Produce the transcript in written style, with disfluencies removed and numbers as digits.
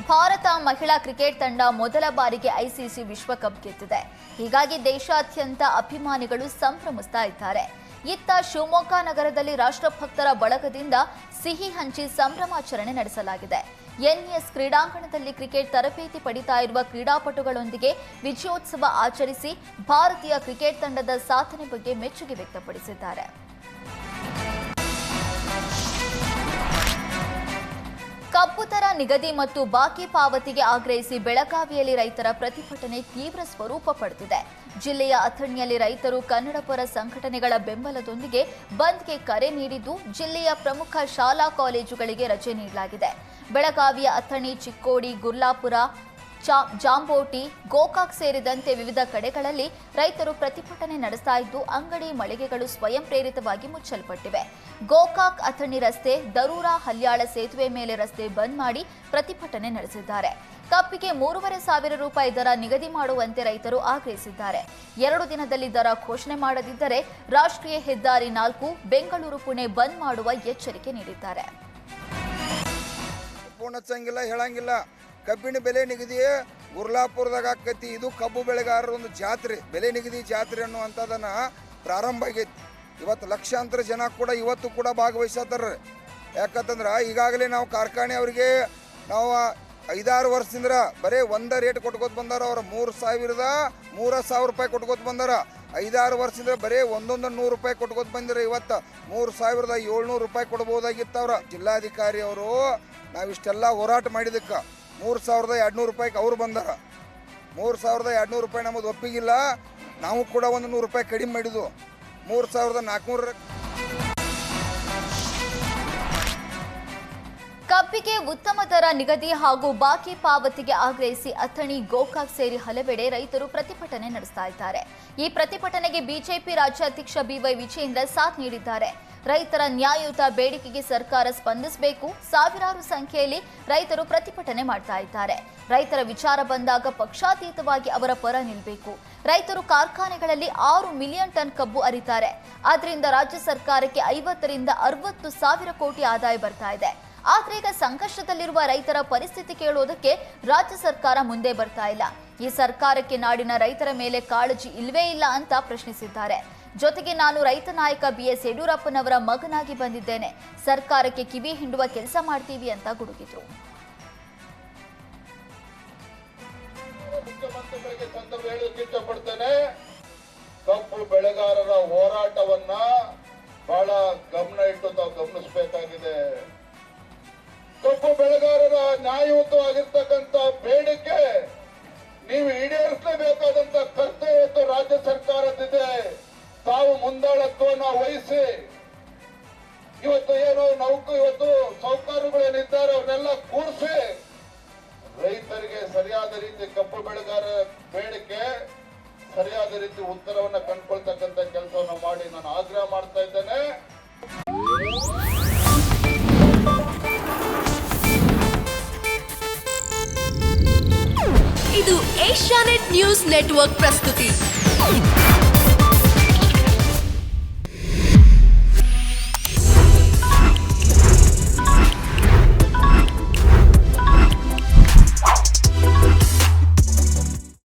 ಭಾರತ ಮಹಿಳಾ ಕ್ರಿಕೆಟ್ ತಂಡ ಮೊದಲ ಬಾರಿಗೆ ಐಸಿಸಿ ವಿಶ್ವಕಪ್ ಗೆದ್ದಿದೆ. ಹೀಗಾಗಿ ದೇಶಾದ್ಯಂತ ಅಭಿಮಾನಿಗಳು ಸಂಭ್ರಮಿಸ್ತಾ ಇದ್ದಾರೆ. ಇತ್ತ ಶಿವಮೊಗ್ಗ ನಗರದಲ್ಲಿ ರಾಷ್ಟ್ರಭಕ್ತರ ಬಳಗದಿಂದ ಸಿಹಿ ಹಂಚಿ ಸಂಭ್ರಮಾಚರಣೆ ನಡೆಸಲಾಗಿದೆ. ಎನ್ಎಸ್ ಕ್ರೀಡಾಂಗಣದಲ್ಲಿ ಕ್ರಿಕೆಟ್ ತರಬೇತಿ ಪಡಿತಾ ಇರುವ ಕ್ರೀಡಾಪಟುಗಳೊಂದಿಗೆ ವಿಜಯೋತ್ಸವ ಆಚರಿಸಿ ಭಾರತೀಯ ಕ್ರಿಕೆಟ್ ತಂಡದ ಸಾಧನೆ ಬಗ್ಗೆ ಮೆಚ್ಚುಗೆ ವ್ಯಕ್ತಪಡಿಸಿದ್ದಾರೆ. ಕಬ್ಬು ದರ ನಿಗದಿ ಮತ್ತು ಬಾಕಿ ಪಾವತಿಗೆ ಆಗ್ರಹಿಸಿ ಬೆಳಗಾವಿಯಲ್ಲಿ ರೈತರ ಪ್ರತಿಭಟನೆ ತೀವ್ರ ಸ್ವರೂಪ ಪಡೆದಿದೆ. ಜಿಲ್ಲೆಯ ಅಥಣಿಯಲ್ಲಿ ರೈತರು ಕನ್ನಡಪರ ಸಂಘಟನೆಗಳ ಬೆಂಬಲದೊಂದಿಗೆ ಬಂದ್ಗೆ ಕರೆ ನೀಡಿದ್ದು, ಜಿಲ್ಲೆಯ ಪ್ರಮುಖ ಶಾಲಾ ಕಾಲೇಜುಗಳಿಗೆ ರಜೆ ನೀಡಲಾಗಿದೆ. ಬೆಳಗಾವಿಯ ಅಥಣಿ, ಚಿಕ್ಕೋಡಿ, ಗುರ್ಲಾಪುರ, ಜಾಂಬೋಟಿ, ಗೋಕಾಕ್ ಸೇರಿದಂತೆ ವಿವಿಧ ಕಡೆಗಳಲ್ಲಿ ರೈತರು ಪ್ರತಿಭಟನೆ ನಡೆಸ್ತಾ ಇದ್ದು, ಅಂಗಡಿ ಮಳಿಗೆಗಳು ಸ್ವಯಂ ಪ್ರೇರಿತವಾಗಿ ಮುಚ್ಚಲ್ಪಟ್ಟಿವೆ. ಗೋಕಾಕ್ ಅಥಣಿ ರಸ್ತೆ, ದರೂರ ಹಲ್ಯಾಳ ಸೇತುವೆ ಮೇಲೆ ರಸ್ತೆ ಬಂದ್ ಮಾಡಿ ಪ್ರತಿಭಟನೆ ನಡೆಸಿದ್ದಾರೆ. ಕಬ್ಬಿಗೆ 3,500 ರೂಪಾಯಿ ದರ ನಿಗದಿ ಮಾಡುವಂತೆ ರೈತರು ಆಗ್ರಹಿಸಿದ್ದಾರೆ. 2 ದಿನದಲ್ಲಿ ದರ ಘೋಷಣೆ ಮಾಡದಿದ್ದರೆ ರಾಷ್ಟ್ರೀಯ ಹೆದ್ದಾರಿ 4 ಬೆಂಗಳೂರು ಪುಣೆ ಬಂದ್ ಮಾಡುವ ಎಚ್ಚರಿಕೆ ನೀಡಿದ್ದಾರೆ. ಕಬ್ಬಿನ ಬೆಲೆ ನಿಗದಿ ಗುರ್ಲಾಪುರದಾಗ ಆಕೈತಿ. ಇದು ಕಬ್ಬು ಬೆಳೆಗಾರರ ಒಂದು ಜಾತ್ರೆ, ಬೆಲೆ ನಿಗದಿ ಜಾತ್ರೆ ಅನ್ನುವಂಥದ್ದನ್ನು ಪ್ರಾರಂಭ ಆಗೈತಿ. ಇವತ್ತು ಲಕ್ಷಾಂತರ ಜನ ಕೂಡ ಇವತ್ತು ಕೂಡ ಭಾಗವಹಿಸತ್ತಾರ. ಯಾಕಂತಂದ್ರೆ ಈಗಾಗಲೇ ನಾವು ಕಾರ್ಖಾನೆ ಅವರಿಗೆ ನಾವು 5-6 ವರ್ಷದಿಂದ ಬರೀ ಒಂದೇ ರೇಟ್ ಕೊಟ್ಕೋತ ಬಂದಾರ. ಅವ್ರು 3,000 ರೂಪಾಯಿ ಕೊಟ್ಕೋತ ಬಂದಾರ. 5-6 ವರ್ಷದಿಂದ ಬರೀ ಒಂದೊಂದು 100 ರೂಪಾಯಿ ಕೊಟ್ಕೋತ ಬಂದಿರ. ಇವತ್ತು 3,700 ರೂಪಾಯಿ ಕೊಡ್ಬೋದಾಗಿತ್ತು. ಅವ್ರ ಜಿಲ್ಲಾಧಿಕಾರಿ ಅವರು ನಾವಿಷ್ಟೆಲ್ಲ ಹೋರಾಟ ಮಾಡಿದಕ್ಕೆ 3,200 ರೂಪಾಯಿಗೆ ಅವ್ರು ಬಂದಾರ. 3,200 ರೂಪಾಯಿ ನಮ್ಮದು ಒಪ್ಪಿಗಿಲ್ಲ. ನಾವು ಕೂಡ ಒಂದು 100 ರೂಪಾಯಿ ಕಡಿಮೆ ಮಾಡಿದ್ವು. 3,400. ಕಬ್ಬಿಗೆ ಉತ್ತಮ ದರ ನಿಗದಿ ಹಾಗೂ ಬಾಕಿ ಪಾವತಿಗೆ ಆಗ್ರಹಿಸಿ ಅಥಣಿ, ಗೋಕಾಕ್ ಸೇರಿ ಹಲವೆಡೆ ರೈತರು ಪ್ರತಿಭಟನೆ ನಡೆಸ್ತಾ ಇದ್ದಾರೆ. ಈ ಪ್ರತಿಭಟನೆಗೆ ಬಿಜೆಪಿ ರಾಜ್ಯಾಧ್ಯಕ್ಷ ಬಿವೈ ವಿಜಯೇಂದ್ರ ಸಾಥ್ ನೀಡಿದ್ದಾರೆ. ರೈತರ ನ್ಯಾಯಯುತ ಬೇಡಿಕೆಗೆ ಸರ್ಕಾರ ಸ್ಪಂದಿಸಬೇಕು. ಸಾವಿರಾರು ಸಂಖ್ಯೆಯಲ್ಲಿ ರೈತರು ಪ್ರತಿಭಟನೆ ಮಾಡ್ತಾ ಇದ್ದಾರೆ. ರೈತರ ವಿಚಾರ ಬಂದಾಗ ಪಕ್ಷಾತೀತವಾಗಿ ಅವರ ಪರ ನಿಲ್ಲಬೇಕು. ರೈತರು ಕಾರ್ಖಾನೆಗಳಲ್ಲಿ 6 ಮಿಲಿಯನ್ ಟನ್ ಕಬ್ಬು ಅರಿತಾರೆ. ಆದ್ರಿಂದ ರಾಜ್ಯ ಸರ್ಕಾರಕ್ಕೆ 50ರಿಂದ 60 ಸಾವಿರ ಕೋಟಿ ಆದಾಯ ಬರ್ತಾ ಇದೆ. ಆದ್ರೆ ಈಗ ಸಂಕಷ್ಟದಲ್ಲಿರುವ ರೈತರ ಪರಿಸ್ಥಿತಿ ಕೇಳೋದಕ್ಕೆ ರಾಜ್ಯ ಸರ್ಕಾರ ಮುಂದೆ ಬರ್ತಾ ಇಲ್ಲ. ಈ ಸರ್ಕಾರಕ್ಕೆ ನಾಡಿನ ರೈತರ ಮೇಲೆ ಕಾಳಜಿ ಇಲ್ವೇ ಇಲ್ಲ ಅಂತ ಪ್ರಶ್ನಿಸಿದ್ದಾರೆ. ಜೊತೆಗೆ ನಾನು ರೈತ ನಾಯಕ BS ಯಡಿಯೂರಪ್ಪನವರ ಮಗನಾಗಿ ಬಂದಿದ್ದೇನೆ, ಸರ್ಕಾರಕ್ಕೆ ಕಿವಿ ಹಿಂಡುವ ಕೆಲಸ ಮಾಡ್ತೀವಿ ಅಂತ ಗುಡುಗಿದ್ರು. ಮುಖ್ಯಮಂತ್ರಿಗಳಿಗೆ ಸಂದರ್ಭ ಹೇಳಲಿಕ್ಕೆ ಇಷ್ಟಪಡ್ತೇನೆ. ಕಬ್ಬು ಬೆಳೆಗಾರರ ಹೋರಾಟವನ್ನ ಬಹಳ ಗಮನ ಇಟ್ಟು ತಾವು ಗಮನಿಸಬೇಕಾಗಿದೆ. ಕಬ್ಬು ಬೆಳೆಗಾರರ ನ್ಯಾಯಯುತವಾಗಿರ್ತಕ್ಕಂಥ ಬೇಡಿಕೆ ನೀವು ಈಡೇರಿಸಲೇಬೇಕಾದಂತ ಕರ್ತವ್ಯ ರಾಜ್ಯ ಸರ್ಕಾರದಿದೆ. ತಾವು ಮುಂದಾಳತ್ವವನ್ನು ವಹಿಸಿ ಇವತ್ತು ಏನು ಇವತ್ತು ಸೌಕರ್ಯಗಳೇನಿದ್ದಾರೆ ಅವನ್ನೆಲ್ಲ ಕೂರಿಸಿ ರೈತರಿಗೆ ಸರಿಯಾದ ರೀತಿ ಕಬ್ಬು ಬೆಳೆಗಾರರ ಬೇಡಿಕೆ ಸರಿಯಾದ ರೀತಿ ಉತ್ತರವನ್ನು ಕಂಡುಕೊಳ್ತಕ್ಕಂಥ ಕೆಲಸವನ್ನು ಮಾಡಿ ನಾನು ಆಗ್ರಹ ಮಾಡ್ತಾ ಇದ್ದೇನೆ. ಇದು ಏಷ್ಯಾನೆಟ್ ನ್ಯೂಸ್ ನೆಟ್ವರ್ಕ್ ಪ್ರಸ್ತುತಿ.